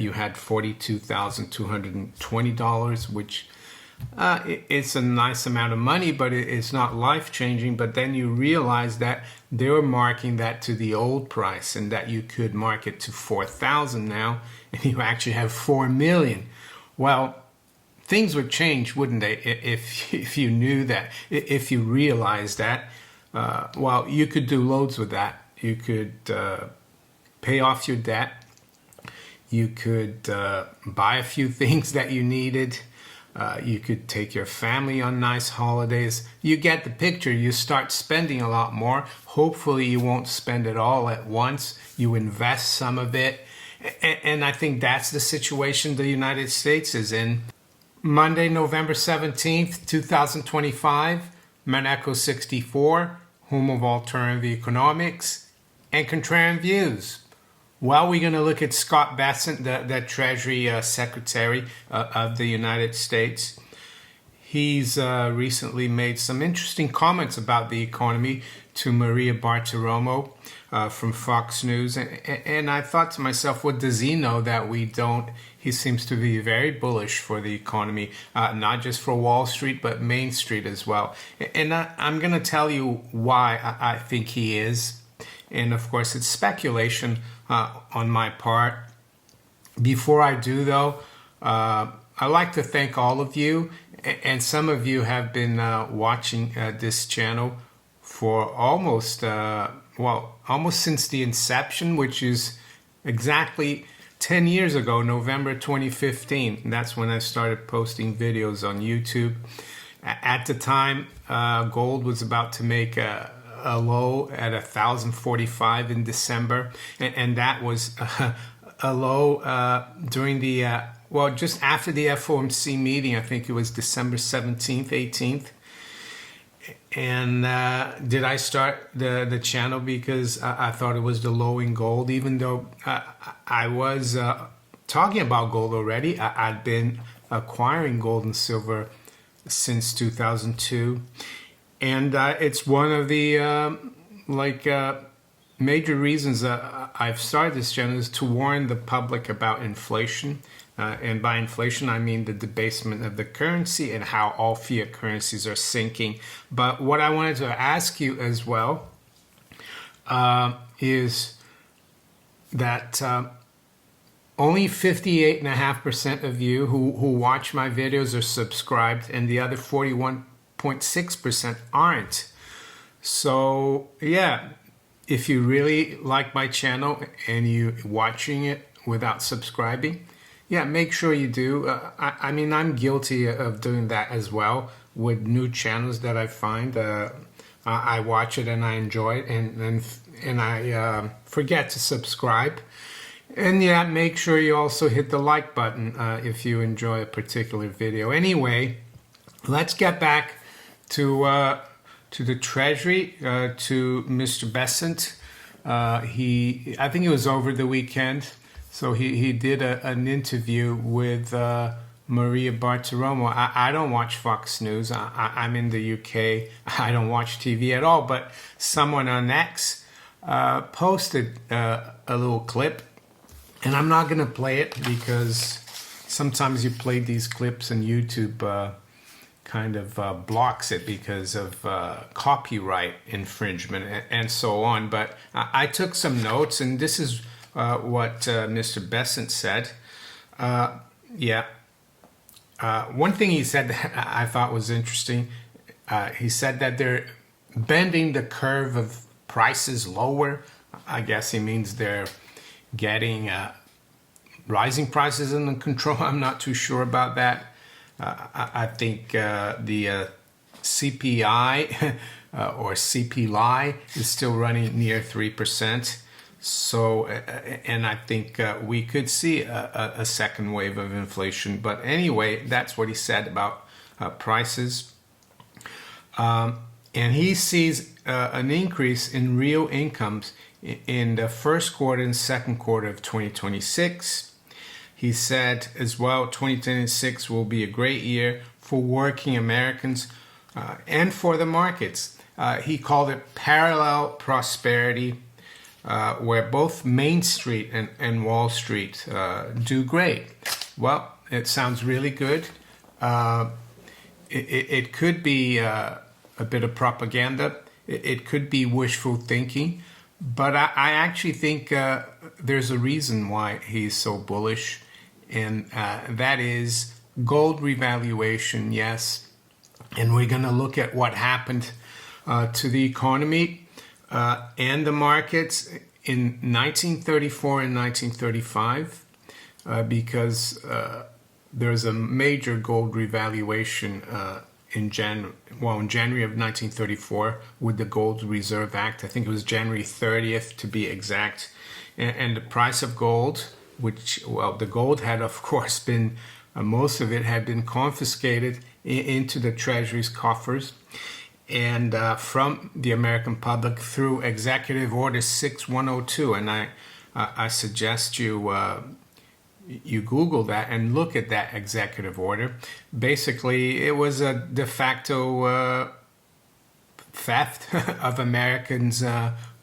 you had $42,220, which it's a nice amount of money, but it's not life-changing. But then you realize that they were marking that to the old price and that you could mark it to 4,000 now, and you actually have 4 million. Well, things would change, wouldn't they, if you knew that, if you realized that. Well, you could do loads with that. You could pay off your debt. You could buy a few things that you needed. You could take your family on nice holidays. You get the picture. You start spending a lot more. Hopefully you won't spend it all at once. You invest some of it. And I think that's the situation the United States is in. Monday, November 17th, 2025, Maneco 64, home of alternative economics and contrarian views. Well, we're going to look at Scott Bessent, the Treasury Secretary of the United States. He's recently made some interesting comments about the economy to Maria Bartiromo from Fox News. And I thought to myself, what does he know that we don't? He seems to be very bullish for the economy, not just for Wall Street, but Main Street as well. And I'm going to tell you why I think he is. And of course, it's speculation on my part. Before I do, though, I'd like to thank all of you. And some of you have been watching this channel for almost since the inception, which is exactly 10 years ago, November 2015. That's when I started posting videos on YouTube. At the time, gold was about to make a low at 1,045 in December, and that was a low during the just after the FOMC meeting. I think it was December 17th, 18th. And did I start the channel because I thought it was the low in gold, even though I was talking about gold already. I'd been acquiring gold and silver since 2002. And it's one of the major reasons I've started this channel is to warn the public about inflation. And by inflation, I mean the debasement of the currency and how all fiat currencies are sinking. But what I wanted to ask you as well is that only 58.5% of you who watch my videos are subscribed, and the other 41.6% aren't. So yeah, if you really like my channel and you're watching it without subscribing, yeah, make sure you do. I mean, I'm guilty of doing that as well with new channels that I find. I watch it and I enjoy it, and I forget to subscribe. And yeah, make sure you also hit the like button if you enjoy a particular video. Anyway, let's get back to the Treasury, to Mr. Bessent. I think it was over the weekend. So he did an interview with Maria Bartiromo. I don't watch Fox News. I'm in the UK. I don't watch TV at all. But someone on X posted a little clip. And I'm not going to play it because sometimes you play these clips and YouTube kind of blocks it because of copyright infringement and so on. But I took some notes, and this is what Mr. Bessent said. One thing he said that I thought was interesting, he said that they're bending the curve of prices lower. I guess he means they're getting rising prices under control. I'm not too sure about that. I think the CPI or CPI is still running near 3%. So, and I think we could see a second wave of inflation. But anyway, that's what he said about prices. And he sees an increase in real incomes in the first quarter and second quarter of 2026. He said as well, 2026 will be a great year for working Americans and for the markets. He called it parallel prosperity. where both Main Street and Wall Street do great. Well, it sounds really good. It could be a bit of propaganda. It could be wishful thinking. But I actually think there's a reason why he's so bullish, and that is gold revaluation, yes. And we're going to look at what happened to the economy and the markets in 1934 and 1935, because there's a major gold revaluation in January of 1934 with the Gold Reserve Act. I think it was January 30th to be exact. And the price of gold, which, well, the gold had, of course, been, most of it had been confiscated into the Treasury's coffers, and from the American public through Executive Order 6102. And I suggest you Google that and look at that executive order. Basically, it was a de facto theft of Americans'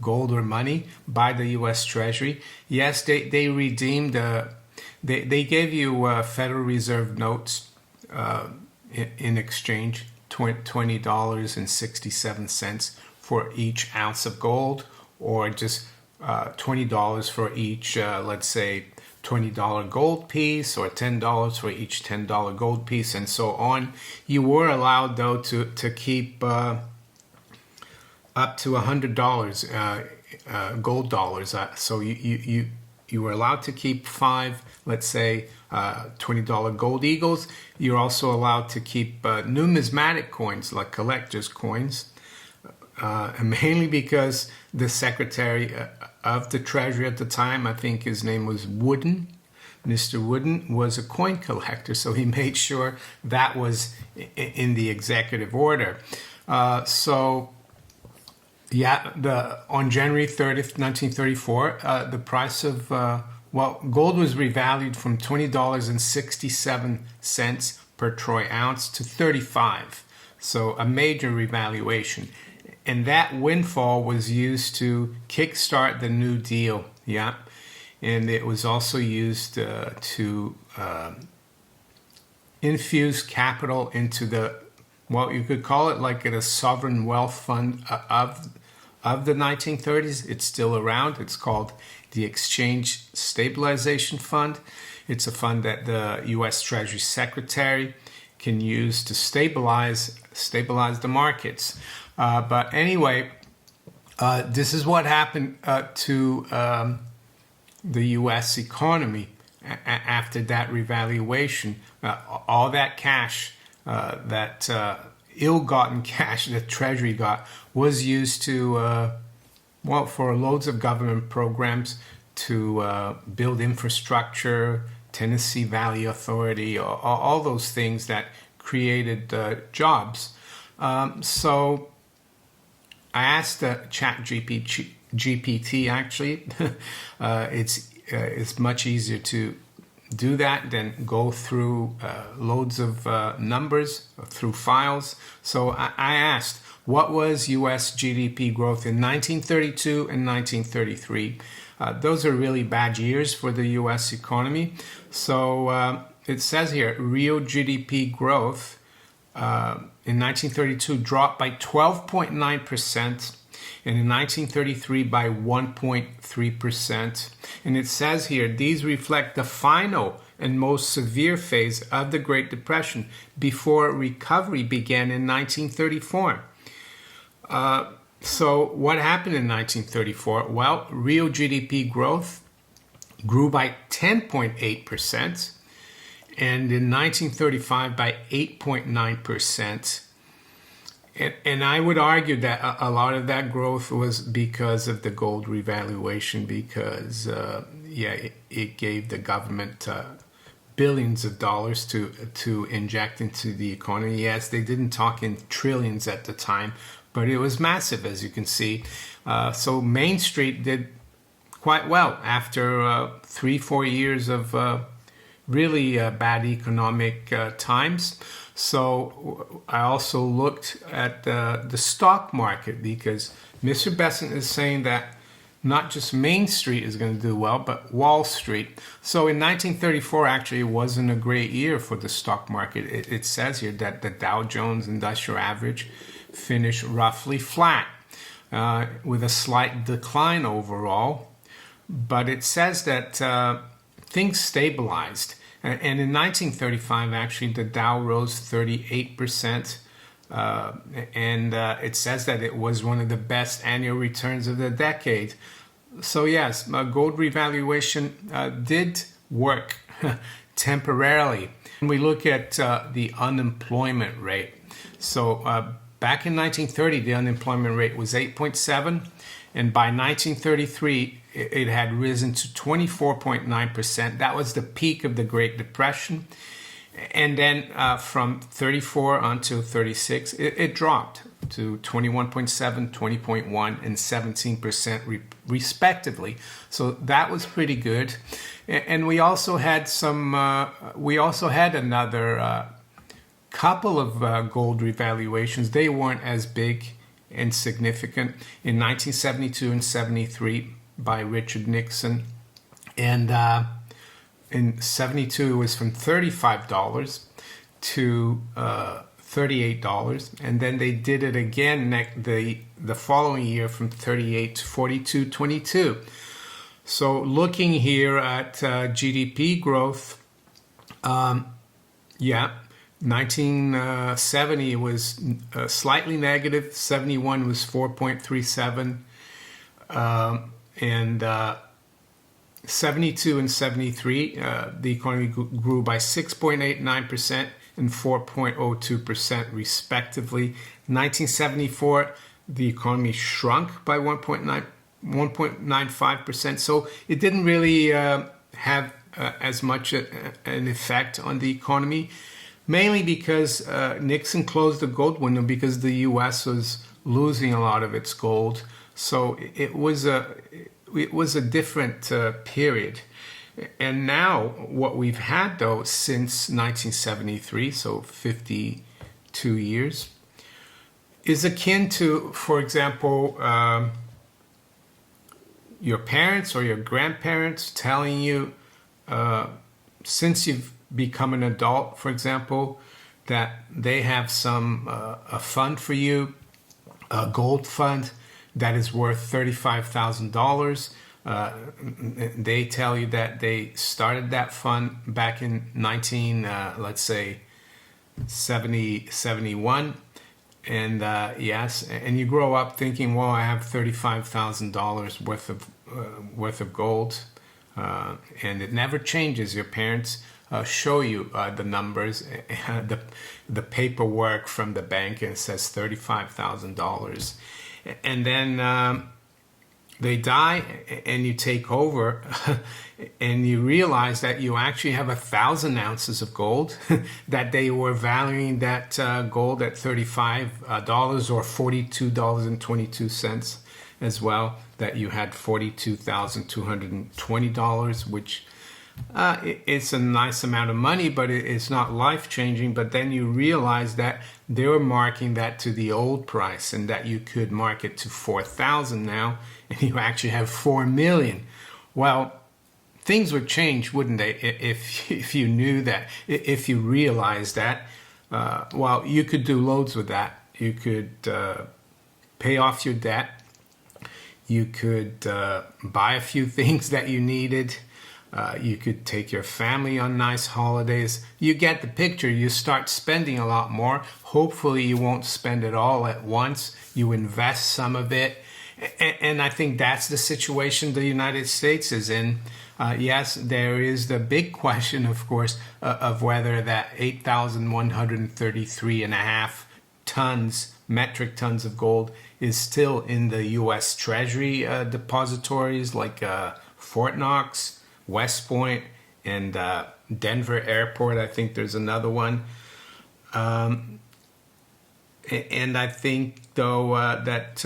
gold or money by the U.S. Treasury. Yes, they redeemed, they gave you Federal Reserve notes in exchange, $20.67 for each ounce of gold, or just $20 for each, let's say, $20 gold piece, or $10 for each $10 gold piece, and so on. You were allowed, though, to keep up to $100 gold dollars. So you were allowed to keep 5, let's say, $20 gold eagles. You're also allowed to keep numismatic coins, like collector's coins, mainly because the Secretary of the Treasury at the time, I think his name was Wooden, Mr. Wooden, was a coin collector, so he made sure that was in the executive order. So yeah, on January 30th, 1934, the price of, gold was revalued from $20.67 per troy ounce to $35. So a major revaluation. And that windfall was used to kickstart the New Deal, yeah. And it was also used to infuse capital into what you could call it like a sovereign wealth fund of the 1930s. It's still around. It's called the Exchange Stabilization Fund. It's a fund that the U.S. Treasury Secretary can use to stabilize the markets. But anyway, this is what happened to the U.S. economy after that revaluation. All that cash, that ill-gotten cash that Treasury got, was used to, for loads of government programs to build infrastructure, Tennessee Valley Authority, all those things that created jobs. So I asked GPT actually. It's much easier to do that than go through loads of numbers through files. So I asked, what was U.S. GDP growth in 1932 and 1933? Those are really bad years for the U.S. economy. So it says here, real GDP growth in 1932 dropped by 12.9%. And in 1933 by 1.3%. And it says here, these reflect the final and most severe phase of the Great Depression before recovery began in 1934. So what happened in 1934? Well, real GDP growth grew by 10.8%, and in 1935 by 8.9%. And I would argue that a lot of that growth was because of the gold revaluation, because, it gave the government billions of dollars to inject into the economy. Yes, they didn't talk in trillions at the time, but it was massive, as you can see. So Main Street did quite well after 3-4 years of really bad economic times. So I also looked at the stock market, because Mr. Bessent is saying that not just Main Street is going to do well, but Wall Street. So in 1934, actually, it wasn't a great year for the stock market. It says here that the Dow Jones Industrial Average finished roughly flat, with a slight decline overall. But it says that things stabilized. And in 1935, actually, the Dow rose 38%. And it says that it was one of the best annual returns of the decade. So yes, gold revaluation did work temporarily. When we look at the unemployment rate, so back in 1930, the unemployment rate was 8.7, and by 1933, it had risen to 24.9%. That was the peak of the Great Depression. And then from 34 until 36, it dropped to 21.7, 20.1, and 17% respectively. So that was pretty good. And we also had another couple of gold revaluations. They weren't as big and significant in 1972 and 73 by Richard Nixon. And in 72, it was from $35 to $38, and then they did it again the following year from 38 to 42.22. So looking here at GDP growth, 1970 was slightly negative, 71 was 4.37, and 72 and 73, the economy grew by 6.89% and 4.02% respectively. 1974, the economy shrunk by 1.95%. So it didn't really have as much an effect on the economy, mainly because Nixon closed the gold window because the U.S. was losing a lot of its gold. So it was a different period. And now what we've had, though, since 1973, so 52 years, is akin to, for example, your parents or your grandparents telling you, since you've become an adult, for example, that they have a fund for you, a gold fund, that is worth $35,000. They tell you that they started that fund back in 71. And yes, and you grow up thinking, well, I have $35,000 worth of gold, and it never changes. Your parents show you the numbers, the paperwork from the bank, and it says $35,000. And then they die, and you take over, and you realize that you actually have 1,000 ounces of gold, that they were valuing that gold at $35 or $42.22 as well, that you had $42,220, which it's a nice amount of money, but it's not life-changing. But then you realize that they were marking that to the old price, and that you could mark it to 4,000 now, and you actually have 4 million. Well, things would change, wouldn't they, if you knew that, if you realized that. Well, you could do loads with that. You could pay off your debt. You could buy a few things that you needed. You could take your family on nice holidays. You get the picture. You start spending a lot more. Hopefully you won't spend it all at once. You invest some of it. And I think that's the situation the United States is in. Yes, there is the big question, of course, of whether that 8,133.5 metric tons of gold is still in the U.S. Treasury depositories like Fort Knox, West Point, and Denver Airport. I think there's another one. And I think, though, that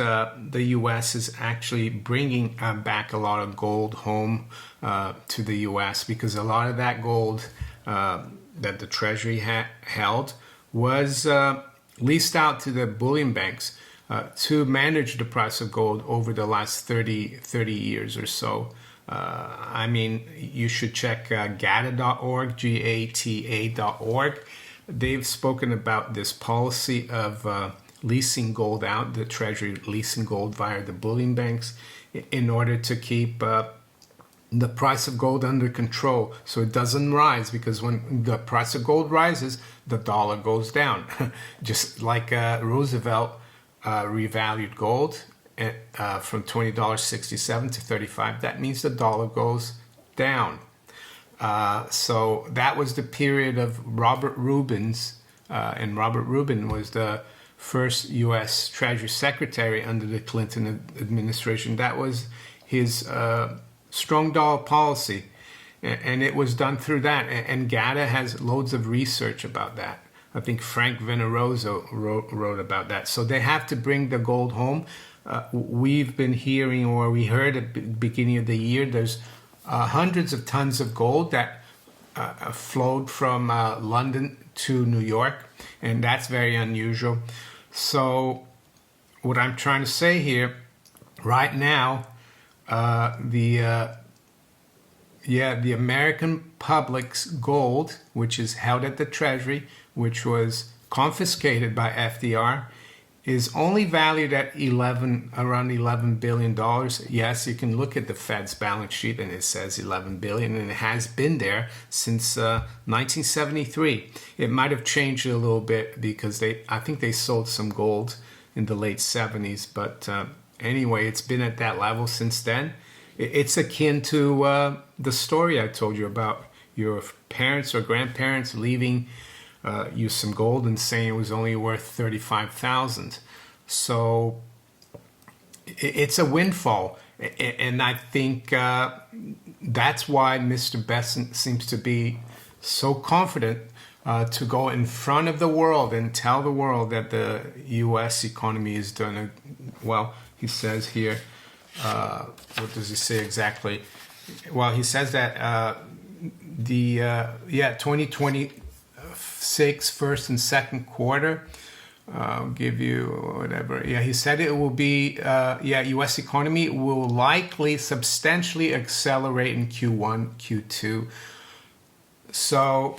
the U.S. is actually bringing back a lot of gold home to the U.S. because a lot of that gold that the Treasury held was leased out to the bullion banks. to manage the price of gold over the last 30 years or so. I mean, you should check gata.org, gata.org. They've spoken about this policy of leasing gold out, the Treasury leasing gold via the bullion banks in order to keep the price of gold under control so it doesn't rise, because when the price of gold rises, the dollar goes down. Just like Roosevelt revalued gold from $20.67 to $35, that means the dollar goes down. So that was the period of Robert Rubin's, and Robert Rubin was the first U.S. Treasury Secretary under the Clinton administration. That was his strong dollar policy, and it was done through that. And GATA has loads of research about that. I think Frank Veneroso wrote about that. So they have to bring the gold home. We've been hearing, or we heard at the beginning of the year, there's hundreds of tons of gold that flowed from London to New York, and that's very unusual. So what I'm trying to say here, right now, the American public's gold, which is held at the Treasury, which was confiscated by FDR, is only valued at around $11 billion. Yes, you can look at the Fed's balance sheet and it says $11 billion, and it has been there since 1973. It might have changed a little bit because I think they sold some gold in the late 70s, but anyway, it's been at that level since then. It's akin to the story I told you about your parents or grandparents leaving you some gold and saying it was only worth $35,000. So it's a windfall, and I think that's why Mr. Bessent seems to be so confident to go in front of the world and tell the world that the U.S. economy is doing well. He says here, what does he say exactly? Well, he says that 2026 first and second quarter, I'll give you whatever. Yeah, he said it will be, U.S. economy will likely substantially accelerate in Q1, Q2. So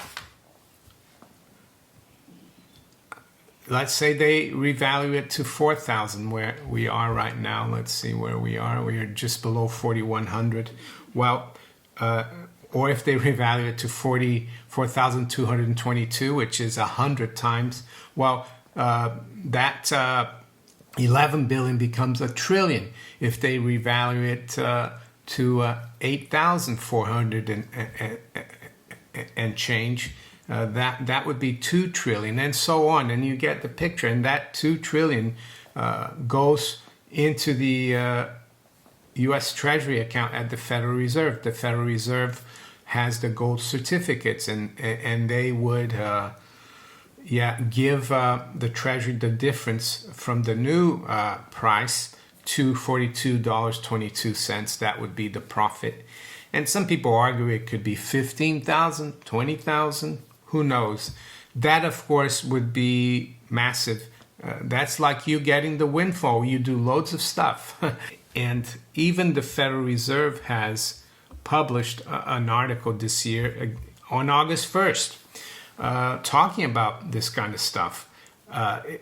let's say they revalue it to 4,000, where we are right now. Let's see where we are. We are just below 4,100. Well, or if they revalue it to 44,222, which is 100 times, well, that 11 billion becomes a trillion. If they revalue it to 8,400 and change, that would be 2 trillion, and so on. And you get the picture. And that 2 trillion goes into the U.S. Treasury account at the Federal Reserve. The Federal Reserve has the gold certificates, and they would give the Treasury the difference from the new price to $42.22. That would be the profit. And some people argue it could be 15,000, 20,000, who knows. That, of course, would be massive. That's like you getting the windfall. You do loads of stuff. And even the Federal Reserve has published an article this year on August 1st talking about this kind of stuff.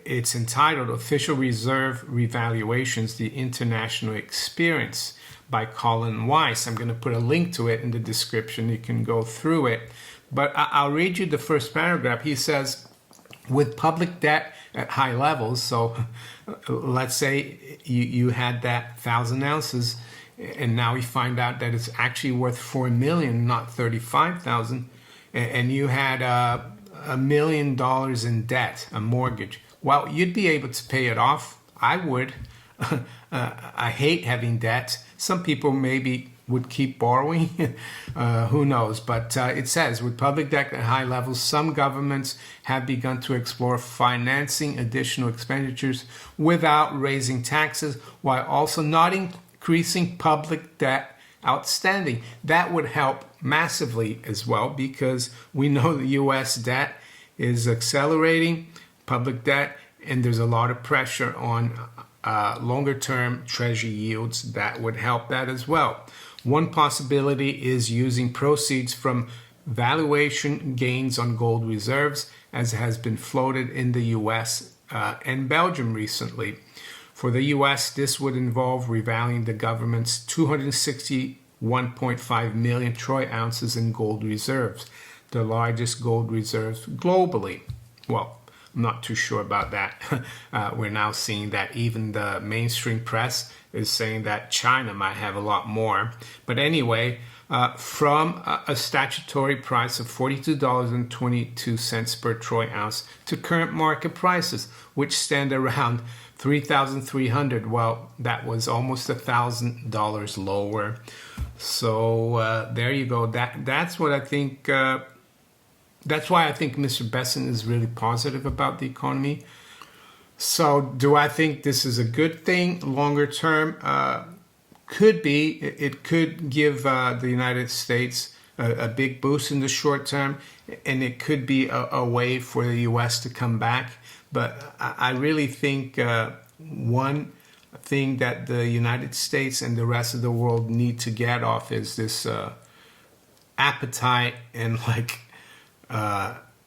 It's entitled Official Reserve Revaluations, the International Experience by Colin Weiss. I'm going to put a link to it in the description. You can go through it. But I'll read you the first paragraph. He says, with public debt at high levels, so let's say you had that 1,000 ounces, and now we find out that it's actually worth 4 million, not 35,000, and you had $1 million in debt, a mortgage. Well, you'd be able to pay it off. I would. I hate having debt. Some people maybe would keep borrowing. Who knows? But it says, with public debt at high levels, some governments have begun to explore financing additional expenditures without raising taxes, while also not increasing public debt outstanding. That would help massively as well, because we know the U.S. debt is accelerating, public debt, and there's a lot of pressure on longer-term Treasury yields that would help that as well. One possibility is using proceeds from valuation gains on gold reserves, as has been floated in the US and Belgium recently. For the US, this would involve revaluing the government's 261.5 million troy ounces in gold reserves, the largest gold reserves globally. Well, I'm not too sure about that. We're now seeing that even the mainstream press is saying that China might have a lot more. But anyway, from a statutory price of $42.22 per troy ounce to current market prices, which stand around $3,300. Well, that was almost $1,000 lower. So there you go. That's what I think. That's why I think Mr. Bessent is really positive about the economy. So do I think this is a good thing longer term? Could be. It could give the United States a big boost in the short term, and it could be a way for the U.S. to come back. But I really think one thing that the United States and the rest of the world need to get off is this appetite and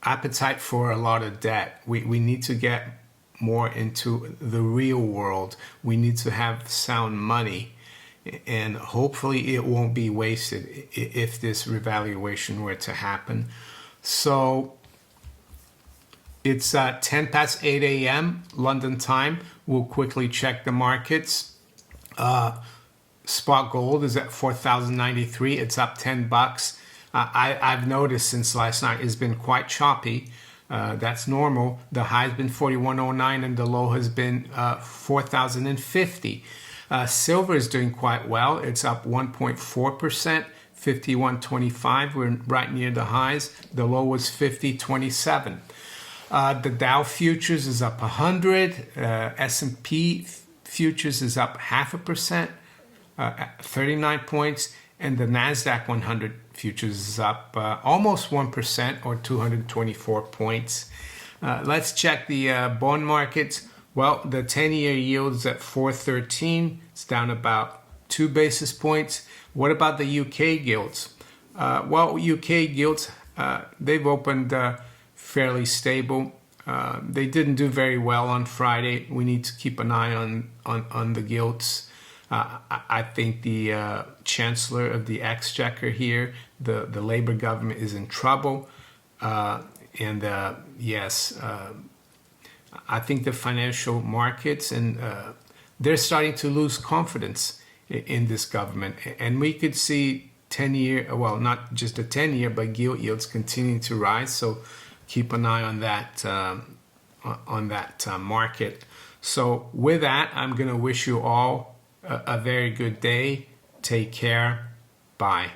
appetite for a lot of debt. We need to get more into the real world. We need to have sound money, and hopefully it won't be wasted if this revaluation were to happen. So it's 10 past 8 a.m. London time. We'll quickly check the markets. Spot gold is at $4,093. It's up $10. I've noticed since last night it's been quite choppy. That's normal. The high has been 41.09 and the low has been 4,050. Silver is doing quite well. It's up 1.4%, 51.25. We're right near the highs. The low was 50.27. The Dow futures is up 100. S&P futures is up 0.5%, 39 points, and the Nasdaq 100 futures is up almost 1% or 224 points. Let's check the bond markets. Well, the 10-year yield is at 4.13. It's down about 2 basis points. What about the UK gilts? Well, UK gilts, they've opened fairly stable. They didn't do very well on Friday. We need to keep an eye on the gilts. I think the Chancellor of the Exchequer here, the Labour government, is in trouble. Yes, I think the financial markets and they're starting to lose confidence in this government, and we could see 10-year, well, not just a 10-year, but gilt yields continuing to rise. So keep an eye on that market. So with that, I'm going to wish you all a very good day. Take care. Bye.